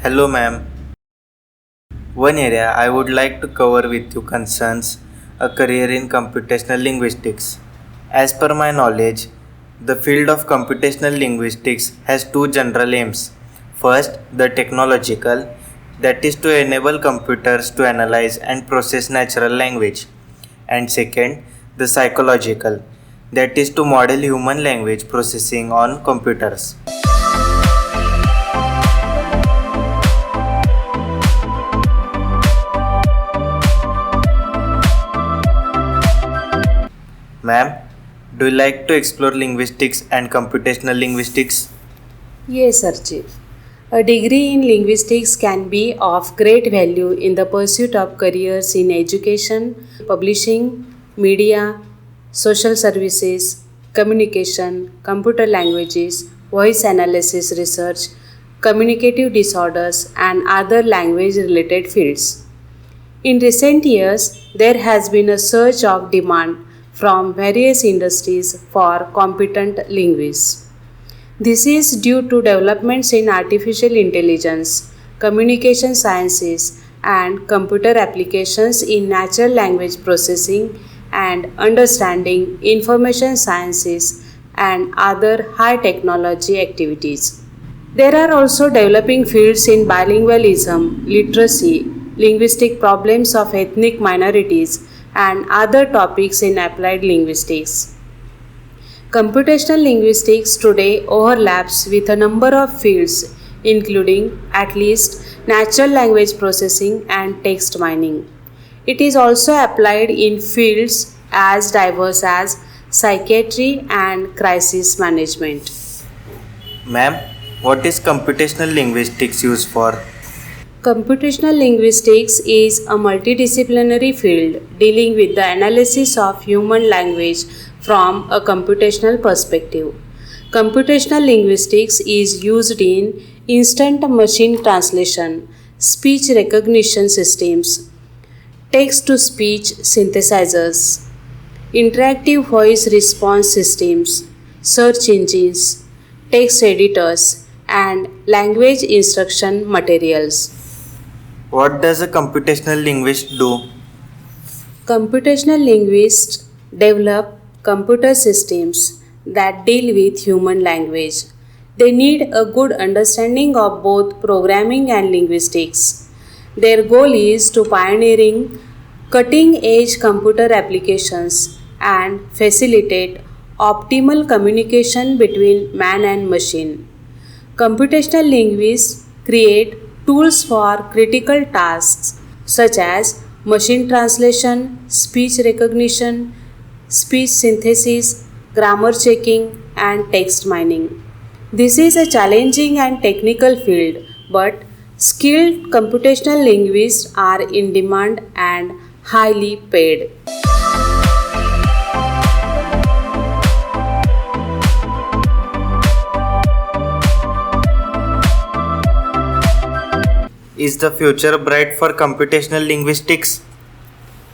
Hello, ma'am. One area I would like to cover with you concerns a career in computational linguistics. As per my knowledge, the field of computational linguistics has two general aims. First, the technological, that is to enable computers to analyze and process natural language. And second, the psychological, that is to model human language processing on computers. Ma'am, do you like to explore linguistics and computational linguistics? Yes, Archit. A degree in linguistics can be of great value in the pursuit of careers in education, publishing, media, social services, communication, computer languages, voice analysis research, communicative disorders, and other language related fields. In recent years, there has been a surge of demand from various industries for competent linguists. This is due to developments in artificial intelligence, communication sciences, and computer applications in natural language processing and understanding, information sciences, and other high technology activities. There are also developing fields in bilingualism, literacy, linguistic problems of ethnic minorities, and other topics in applied linguistics. Computational linguistics today overlaps with a number of fields, including at least natural language processing and text mining. It is also applied in fields as diverse as psychiatry and crisis management. Ma'am, what is computational linguistics used for? Computational linguistics is a multidisciplinary field dealing with the analysis of human language from a computational perspective. Computational linguistics is used in instant machine translation, speech recognition systems, text to speech synthesizers, interactive voice response systems, search engines, text editors, and language instruction materials. What does a computational linguist do? Computational linguists develop computer systems that deal with human language. They need a good understanding of both programming and linguistics. Their goal is to pioneering cutting-edge computer applications and facilitate optimal communication between man and machine. Computational linguists create tools for critical tasks such as machine translation, speech recognition, speech synthesis, grammar checking, and text mining. This is a challenging and technical field, but skilled computational linguists are in demand and highly paid. Is the future bright for computational linguistics?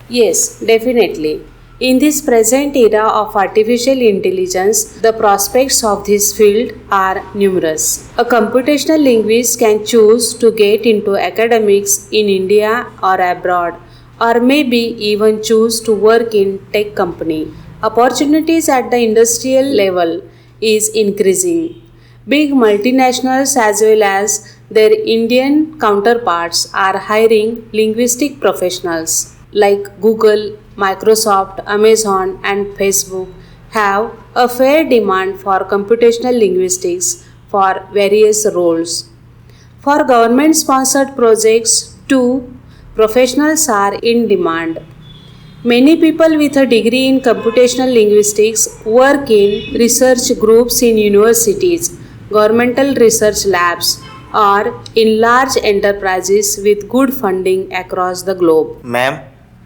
Yes, definitely. In this present era of artificial intelligence, the prospects of this field are numerous. A computational linguist can choose to get into academics in India or abroad, or maybe even choose to work in tech company. Opportunities at the industrial level is increasing. Big multinationals as well as their Indian counterparts are hiring linguistic professionals like Google, Microsoft, Amazon, and Facebook have a fair demand for computational linguistics for various roles. For government sponsored projects, too, professionals are in demand. Many people with a degree in computational linguistics work in research groups in universities, governmental research labs, or in large enterprises with good funding across the globe. Ma'am,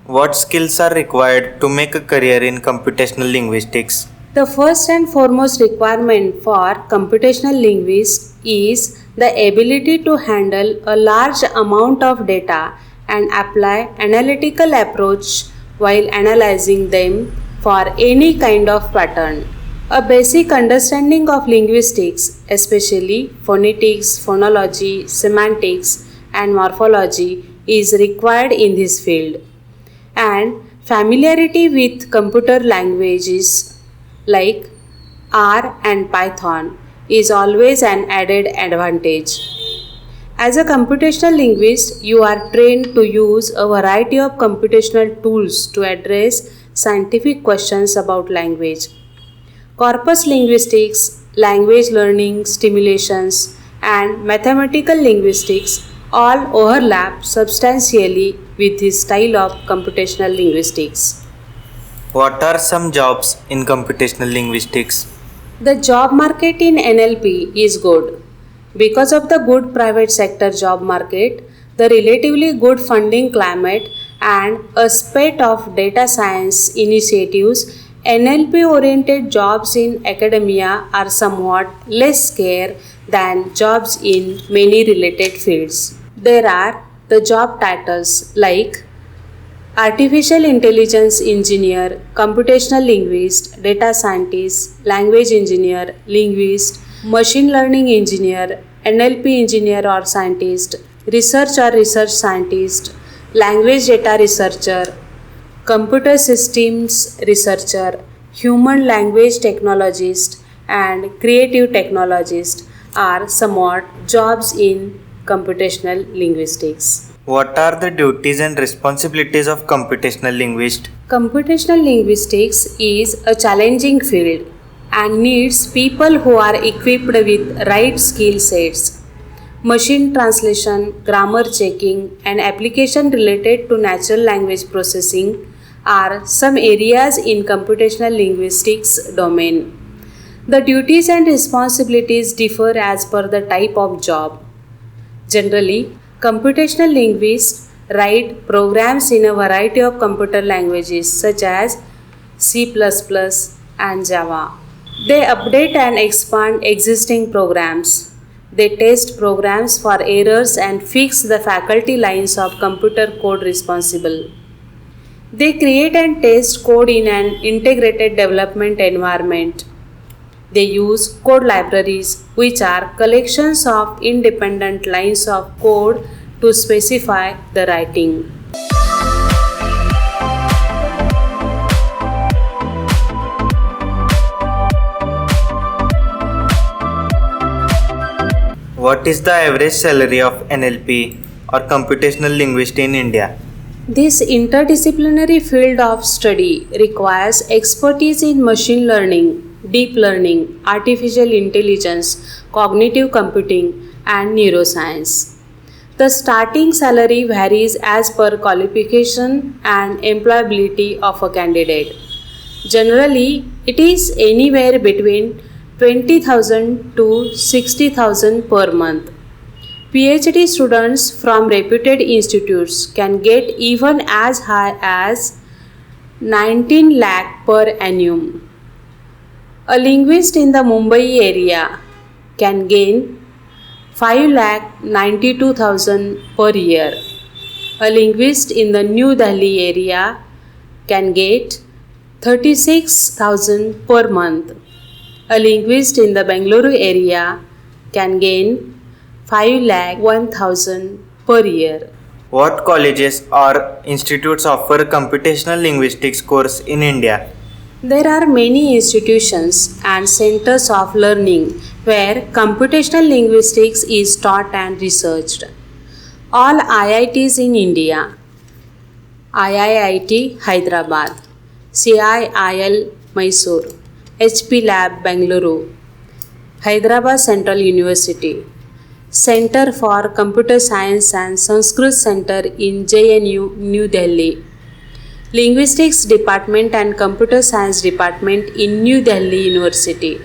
what skills are required to make a career in computational linguistics? The first and foremost requirement for computational linguists is the ability to handle a large amount of data and apply analytical approach while analyzing them for any kind of pattern. A basic understanding of linguistics, especially phonetics, phonology, semantics, and morphology, is required in this field. And familiarity with computer languages like R and Python is always an added advantage. As a computational linguist, you are trained to use a variety of computational tools to address scientific questions about language. Corpus linguistics, language learning stimulations, and mathematical linguistics all overlap substantially with this style of computational linguistics. What are some jobs in computational linguistics? The job market in NLP is good. Because of the good private sector job market, the relatively good funding climate, and a spate of data science initiatives, NLP oriented jobs in academia are somewhat less scarce than jobs in many related fields. There are the job titles like artificial intelligence engineer, computational linguist, data scientist, language engineer, linguist, machine learning engineer, NLP engineer or scientist, research or research scientist, language data researcher, computer systems researcher, human language technologist, and creative technologist are somewhat jobs in computational linguistics. What are the duties and responsibilities of computational linguist? Computational linguistics is a challenging field and needs people who are equipped with right skill sets. Machine translation, grammar checking, and application related to natural language processing are some areas in computational linguistics domain. The duties and responsibilities differ as per the type of job. Generally, computational linguists write programs in a variety of computer languages such as C++ and Java. They update and expand existing programs. They test programs for errors and fix the faculty lines of computer code responsible. They create and test code in an integrated development environment. They use code libraries, which are collections of independent lines of code to specify the writing. What is the average salary of NLP or computational linguist in India? This interdisciplinary field of study requires expertise in machine learning, deep learning, artificial intelligence, cognitive computing, and neuroscience. The starting salary varies as per qualification and employability of a candidate. Generally, it is anywhere between 20,000 to 60,000 per month. PhD students from reputed institutes can get even as high as 19 lakh per annum. A linguist in the Mumbai area can gain 5,92,000 per year. A linguist in the New Delhi area can get 36,000 per month. A linguist in the Bengaluru area can gain 5,01,000 per year. What colleges or institutes offer computational linguistics course in India? There are many institutions and centers of learning where computational linguistics is taught and researched. All IITs in India, IIIT Hyderabad, CIIL Mysore, HP Lab Bengaluru, Hyderabad Central University, Center for Computer Science and Sanskrit Center in JNU, New Delhi, Linguistics Department and Computer Science Department in New Delhi University,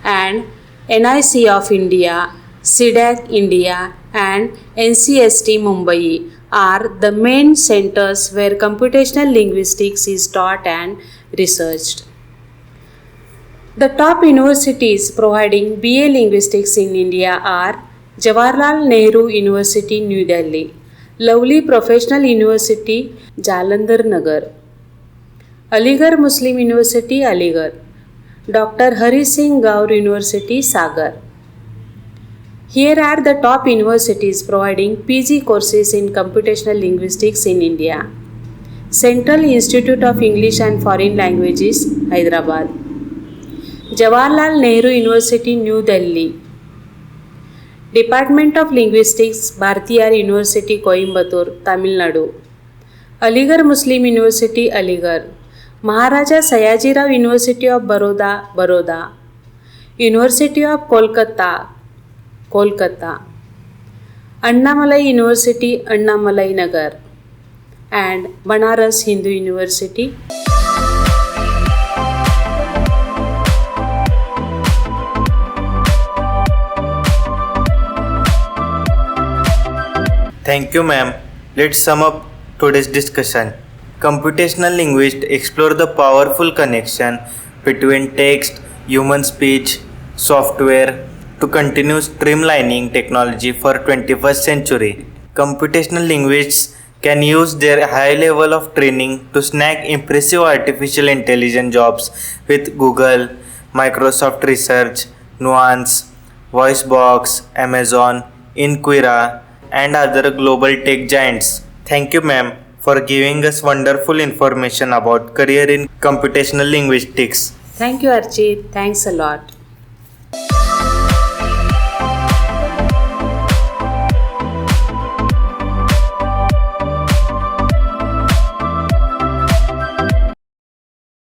and NIC of India, CDAC India, and NCST Mumbai are the main centers where computational linguistics is taught and researched. The top universities providing BA Linguistics in India are Jawaharlal Nehru University, New Delhi, Lovely Professional University, Jalandhar Nagar, Aligarh Muslim University, Aligarh, Dr. Hari Singh Gaur University, Sagar. Here are the top universities providing PG courses in computational linguistics in India. Central Institute of English and Foreign Languages, Hyderabad. Jawaharlal Nehru University, New Delhi. Department of Linguistics, Bhartiyar University, Coimbatore, Tamil Nadu. Aligarh Muslim University, Aligarh. Maharaja Sayajirao University of Baroda, Baroda. University of Kolkata, Kolkata. Annamalai University, Annamalai Nagar. And Banaras Hindu University. Thank you, ma'am. Let's sum up today's discussion. Computational linguists explore the powerful connection between text, human speech, software to continue streamlining technology for 21st century. Computational linguists can use their high level of training to snag impressive artificial intelligence jobs with Google, Microsoft Research, Nuance, Voicebox, Amazon, Inquira, and other global tech giants. Thank you, ma'am, for giving us wonderful information about career in computational linguistics. Thank you, Archit. Thanks a lot.